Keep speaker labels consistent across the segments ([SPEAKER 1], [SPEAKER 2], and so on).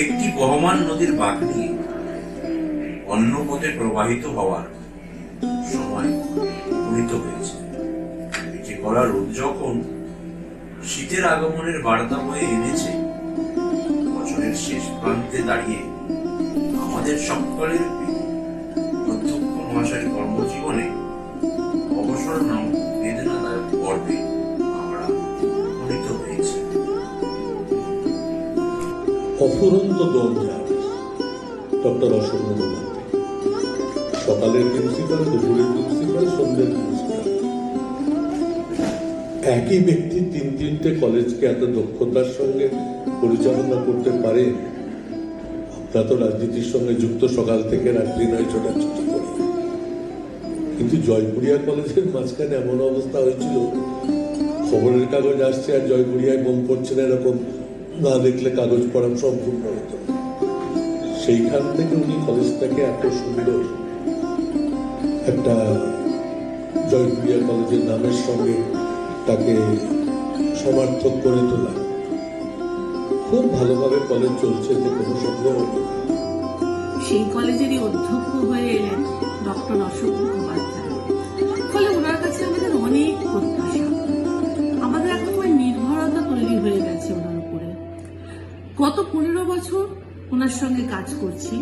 [SPEAKER 1] একটি বহমান নদীর বাঁক নিয়ে অন্য পথে প্রবাহিত হওয়ার সময় উপনীত হয়েছে। পিঠে করা রোদ যখন শীতের আগমনের বার্তা বয়ে এনেছে, বছরের শেষ প্রান্তে দাঁড়িয়ে আমাদের সকলের অধ্যক্ষ মহাশয়ের কর্মজীবনে অবসর নাম বেদনাদায়ক পর্বে আমরা উপনীত হয়েছি।
[SPEAKER 2] অফুরন্ত দম যার ডক্টর অশোক মুখোপাধ্যায়, সকালের প্রিন্সিপাল, দুপুরের প্রিন্সিপাল, সন্ধ্যের প্রিন্সিপাল। একই ব্যক্তি তিনটে কলেজকে এত দক্ষতার সঙ্গে পরিচালনা করতে পারে। অজ্ঞাত রাজনীতির সঙ্গে যুক্ত, সকাল থেকে রাত্রি নয় ছোটাছুটি করে। কিন্তু জয়পুরিয়া কলেজের মাঝখানে এমন অবস্থা হয়েছিল, খবরের কাগজ আসছে আর জয়পুরিয়ায় বোম পড়ছে না, এরকম না দেখলে কাগজ পড়া সম্পূর্ণ হতো। সেইখান থেকে উনি কলেজটাকে এত সুন্দর একটা জয়পুরিয়া কলেজের নামের সঙ্গে তাকে সমার্থক করে তোলা। খুব ভালোভাবে কলেজ চলছে, এতে কোনো সন্দেহ নেই।
[SPEAKER 3] সেই কলেজেরই অধ্যক্ষ হয়ে এলেন ডক্টর অশোক মুখোপাধ্যায়। ফলে ওনার কাছে আমাদের অনেক প্রত্যাশা, আমাদের একটা নির্ভরতা তৈরি হয়ে গেছে ওনার উপরে। গত 15 বছর ওনার সঙ্গে কাজ করছি।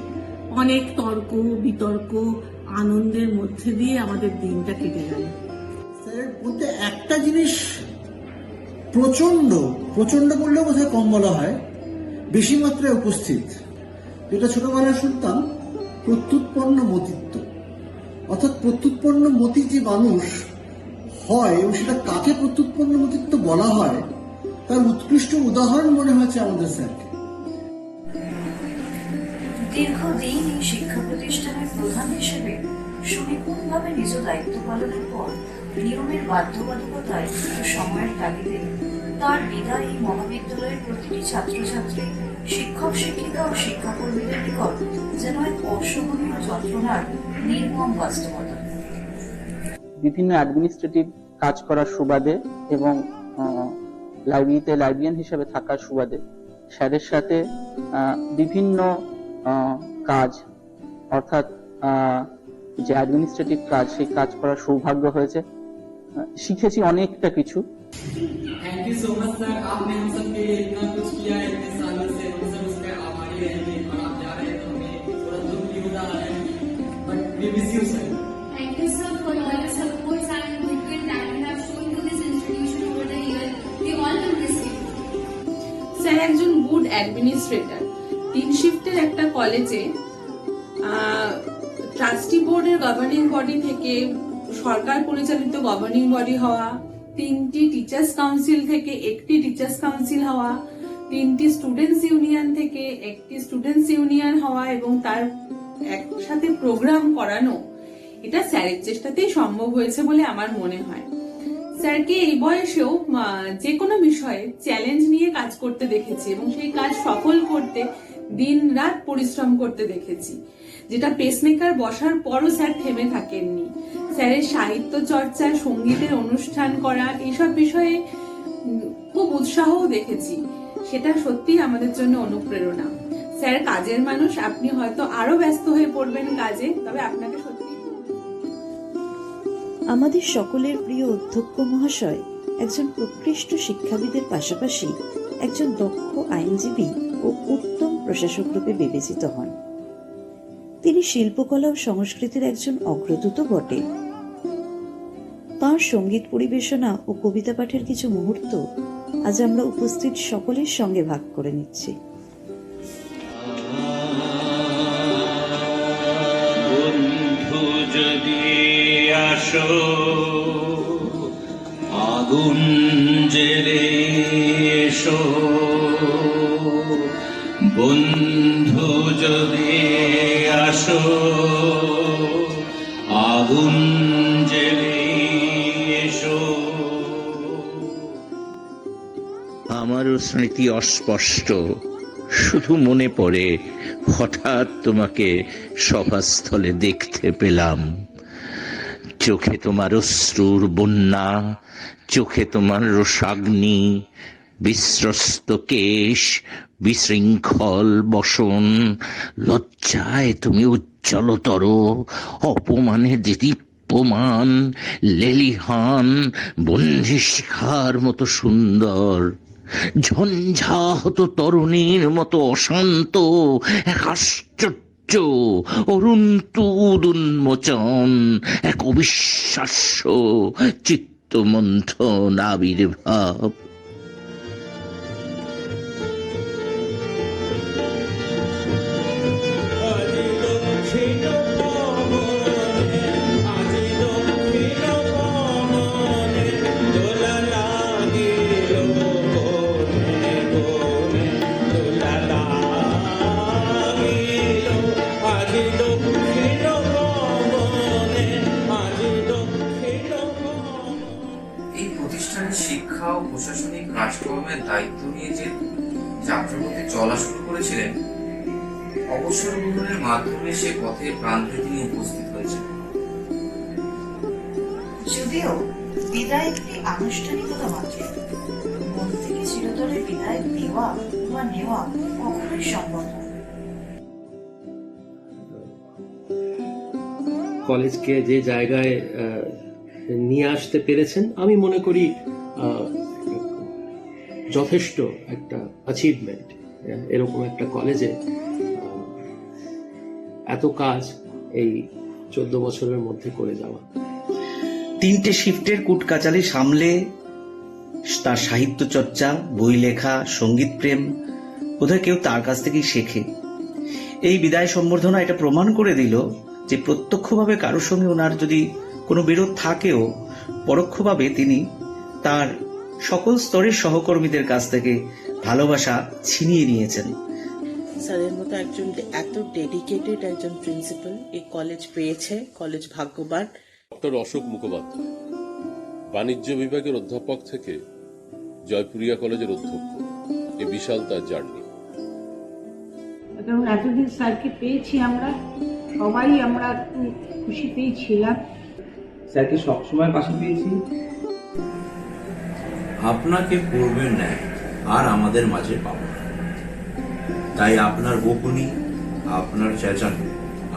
[SPEAKER 3] অনেক তর্ক বিতর্ক আনন্দের মধ্যে দিয়ে আমাদের দিনটা কেটে গেল।
[SPEAKER 4] স্যারের মধ্যে একটা জিনিস প্রচন্ড প্রচন্ড বললেও বোধহয় কম বলা হয়, বেশি মাত্রায় উপস্থিত, যেটা ছোটবেলায় শুনতাম, প্রত্যুৎপন্ন মতিত্ব। অর্থাৎ প্রত্যুৎপন্ন মতি যে মানুষ হয়, এবং সেটা কাকে প্রত্যুৎপন্ন মতিত্ব বলা হয় তার উৎকৃষ্ট উদাহরণ মনে হয়েছে আমাদের স্যারকে।
[SPEAKER 5] দীর্ঘদিন এই শিক্ষা প্রতিষ্ঠানের প্রধান হিসেবে সুনিপুণভাবে নিজ দায়িত্ব পালনের পর নিয়মের বাধ্যবাধকতায় সময়ের তাগিদে তার বিদায় এই মহাবিদ্যালয়ের প্রতিটি ছাত্রছাত্রী, শিক্ষক শিক্ষিকা ও শিক্ষাকর্মীদের নিকট যেন এক অসহনীয় যন্ত্রণার নির্মম বাস্তবতা।
[SPEAKER 6] বিভিন্ন অ্যাডমিনিস্ট্রেটিভ কাজ করার সুবাদে এবং লাইব্রেরিতে লাইব্রেরিয়ান হিসেবে থাকার সুবাদে স্যারের সাথে বিভিন্ন কাজ, অর্থাৎ যে অ্যাডমিনিস্ট্রেটিভ কাজ, সেই কাজ করার সৌভাগ্য হয়েছে। শিখেছি অনেকটা কিছু।
[SPEAKER 7] Thank you so much sir, आपने हम सबके लिए इतना कुछ किया है इतने सालों से, हम सब उसके आभारी रहेंगे। और आप जा रहे हैं तो हमें थोड़ा दुख भी हो रहा है, but we miss you sir.
[SPEAKER 8] Thank you sir for all your support and goodwill that you have shown to this institution over the years. We all will miss you.
[SPEAKER 3] Sir একজন গুড অ্যাডমিনিস্ট্রেটর। 3 শিফটের একটা কলেজে trustee বোর্ডের governing body থেকে সরকার পরিচালিত governing body হওয়া, 3টি teachers council থেকে 1টি টিচার্স কাউন্সিল হওয়া, 3টি স্টুডেন্টস ইউনিয়ন থেকে 1টি স্টুডেন্টস ইউনিয়ন হওয়া এবং তার একসাথে প্রোগ্রাম করানো, এটা স্যারের চেষ্টাতেই সম্ভব হয়েছে বলে আমার মনে হয়। স্যারকে এই বয়সেও যে কোনো বিষয়ে চ্যালেঞ্জ নিয়ে কাজ করতে দেখেছি এবং সেই কাজ সফল করতে দিন রাত পরিশ্রম করতে দেখেছি, যেটা পেসমেকার বসার পরও স্যার থেমে থাকেননি। স্যারের সাহিত্য চর্চা, সঙ্গীতের অনুষ্ঠান করা, এইসব বিষয়ে খুব উৎসাহও দেখেছি। সেটা সত্যি আমাদের জন্য অনুপ্রেরণা। স্যার কাজের মানুষ, আপনি হয়তো আরো ব্যস্ত হয়ে পড়বেন কাজে, তবে আপনাকে সত্যি।
[SPEAKER 9] আমাদের সকলের প্রিয় অধ্যক্ষ মহাশয় একজন উৎকৃষ্ট শিক্ষাবিদের পাশাপাশি একজন দক্ষ আইনজীবী ও উত্তম প্রশাসক রূপে বিবেচিত হন। তিনি শিল্পকলা ও সংস্কৃতির একজন অগ্রদূত বটে। তাঁর সঙ্গীত পরিবেশনা ও কবিতা পাঠের কিছু মুহূর্ত আজ আমরা উপস্থিত সকলের সঙ্গে ভাগ করে নিচ্ছি।
[SPEAKER 10] বন্ধু যদি আসো আগুন জেলে এসো, বন্ধু যদি আসো আগুন জেলে এসো। আমারও স্মৃতি অস্পষ্ট, শুধু মনে পড়ে হঠাৎ তোমাকে সভাস্থলে দেখতে পেলাম। চোখে তোমার অশ্রুর বন্যা, চোখে তোমার রোষাগ্নি, বিস্রস্ত কেশ, বিশৃঙ্খল বসন, লজ্জায় তুমি উজ্জ্বলতর, অপমানে দীপ্যমান, লেলিহান, বন্দিশিখার মতো সুন্দর, ঝঞ্ঝাহত তরুণীর মতো অশান্ত, এক আশ্চর্য অরুণতুদ উন্মোচন, এক অবিশ্বাস্য চিত্তমন্থন আবির্ভাব।
[SPEAKER 11] এই প্রতিষ্ঠানের শিক্ষা ও প্রশাসনিক কাজকর্মের দায়িত্ব নিয়ে যে যাত্রাপথে চলা শুরু করেছিলেন, অবসর গ্রহণের মাধ্যমে সে পথের প্রান্তে তিনি উপস্থিত হয়েছেন।
[SPEAKER 5] যদিও বিদায় একটি আনুষ্ঠানিকতা মাত্র, মন থেকে চিরতরে বিদায় দেওয়া বা নেওয়া কখনোই সম্ভব নয়।
[SPEAKER 12] কলেজকে যে জায়গায় নিয়ে আসতে পেরেছেন, আমি মনে করি যথেষ্ট একটা অ্যাচিভমেন্ট। এরকম একটা কলেজে এত কাজ এই 14 বছরের মধ্যে করে যাওয়া।
[SPEAKER 13] 3টে শিফটের কুটকাচালি সামলে তার সাহিত্য চর্চা, বই লেখা, সঙ্গীত প্রেম বোধহয় কেউ তার কাছ থেকেই শেখে। এই বিদায় সম্বর্ধনা এটা প্রমাণ করে দিল যে প্রত্যক্ষভাবে কারোর সঙ্গে ওনার যদি কোনো বিরোধ থাকেও, পরোক্ষভাবে তিনি তার সকল স্তরের সহকর্মীদের কাছ থেকে ভালোবাসা ছিনিয়ে নিয়েছেন।
[SPEAKER 14] স্যারের মতো একজন এত ডেডিকেটেড একজন প্রিন্সিপাল এই কলেজ পেয়েছে, কলেজ ভাগ্যবান।
[SPEAKER 2] ডক্টর অশোক মুখোপাধ্যায় বাণিজ্য বিভাগের অধ্যাপক থেকে জয়পুরিয়া কলেজের অধ্যক্ষ, এ বিশাল তার জার্নি।
[SPEAKER 15] কারণ এতদিন স্যারকে পেয়েছি আমরা সবাই, আমরা একটু খুশিতেই ছিলাম।
[SPEAKER 7] স্যারকে সবসময় পাশে পেয়েছি।
[SPEAKER 1] আপনাকে পূর্বের ন্যায় আর আমাদের মাঝে পাবো না, তাই আপনার বকুনি, আপনার চেঁচানো,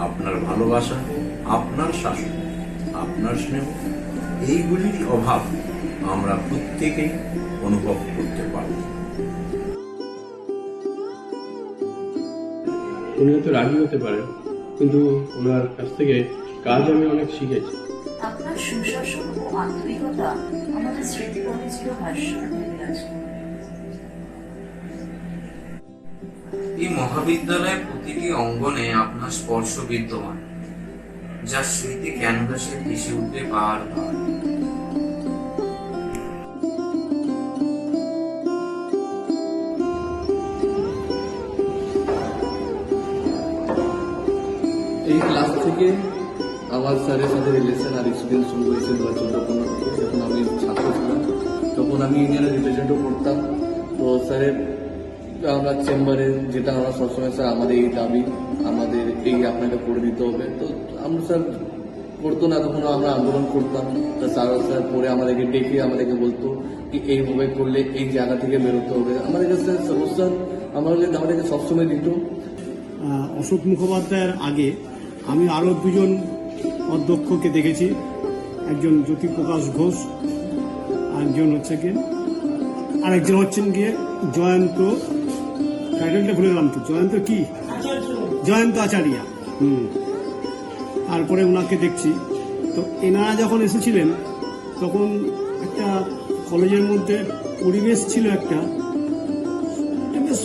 [SPEAKER 1] আপনার ভালোবাসা, আপনার শাসন, আপনার স্নেহ, এইগুলির অভাব আমরা প্রত্যেকেই অনুভব করতে পারব।
[SPEAKER 16] উনি হয়তো রাগী হতে পারেন, কিন্তু ওনার কাছ থেকে কাজ আমি অনেক শিখেছি।
[SPEAKER 5] আপনার সুশাসন ও আন্তরিকতা আমাদের স্মৃতিপটে চিরভাস্বর হয়ে বিরাজ করে।
[SPEAKER 11] এই মহাবিদ্যালয়ের প্রতিটি অঙ্গনে আপনার স্পর্শ বিদ্যমান, যা স্মৃতি ক্যানভাসে ভেসে উঠবে বারবার।
[SPEAKER 16] এই ক্লাস থেকে আমার স্যারের সাথে রিলেশন আর এক্সপিরিয়েন্স শুরু হয়েছে 2014-15 থেকে। যখন আমি ছাত্র ছিলাম তখন আমি ইউনিয়নের রিপ্রেজেন্টও করতাম। তো স্যারের আমরা চেম্বারে যেটা আমরা সবসময়, স্যার আমাদের এই দাবি, আমাদের এই আপনাকে করে দিতে হবে। তো আমরা স্যার করতো না, তখন আমরা আন্দোলন করতাম। তো স্যার পরে আমাদেরকে ডেকে আমাদেরকে বলতো কি এইভাবে করলে এই জায়গা থেকে বেরোতে হবে। আমাদেরকে স্যার সলিউশন আমাদেরকে সবসময় দিত।
[SPEAKER 17] অশোক মুখোপাধ্যায়ের আগে আমি আরও দুজন অধ্যক্ষকে দেখেছি, একজন জ্যোতিপ্রকাশ ঘোষ, একজন হচ্ছে গিয়ে আরেকজন হচ্ছেন গিয়ে জয়ন্ত, টাইটেলটা ভুলে গেলাম তো, জয়ন্ত কি, জয়ন্ত আচারিয়া। তারপরে ওনাকে দেখছি। তো এনারা যখন এসেছিলেন তখন একটা কলেজের মধ্যে পরিবেশ ছিল, একটা বেশ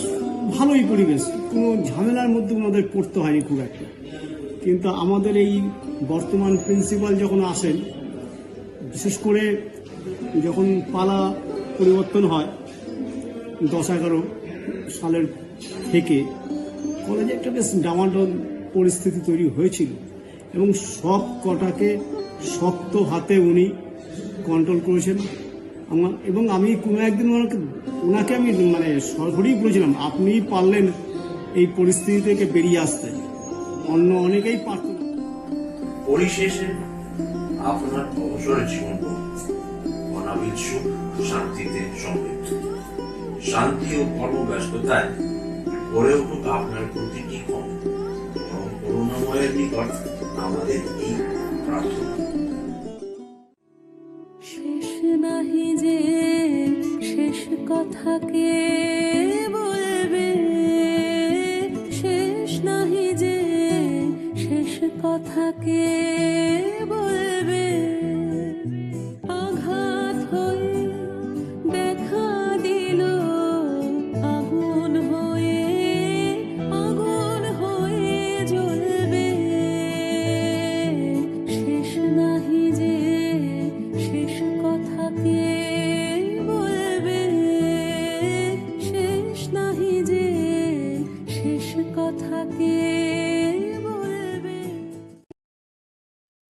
[SPEAKER 17] ভালোই পরিবেশ, কোনো ঝামেলার মধ্যে ওনাদের পড়তে হয়নি খুব একটা। কিন্তু আমাদের এই বর্তমান প্রিন্সিপাল যখন আসেন, বিশেষ করে যখন পালা পরিবর্তন হয় 10-11 সালের থেকে, কলেজে একটা বেশ ডামাডোল পরিস্থিতি তৈরি হয়েছিল এবং সব কটাকে শক্ত হাতে উনি কন্ট্রোল করেছেন। এবং আমি কোনো একদিন ওনাকে আমি মানে সরাসরি বলেছিলাম, আপনি পারলেন এই পরিস্থিতি থেকে বেরিয়ে আসতে, অন্য অনেকেই পারত না।
[SPEAKER 1] পরিশেষে আপনার অবসরের জীবন অনাবিল সুখ শান্তিতে সমৃদ্ধ। শান্তি ও কর্মব্যস্ততায় গড়ে উঠুক আপনার প্রতিটি কর্ম এবং করুণাময়ের নিকট আমাদের এই প্রার্থনা।
[SPEAKER 18] শেষ নাহি যে শেষ কথাকে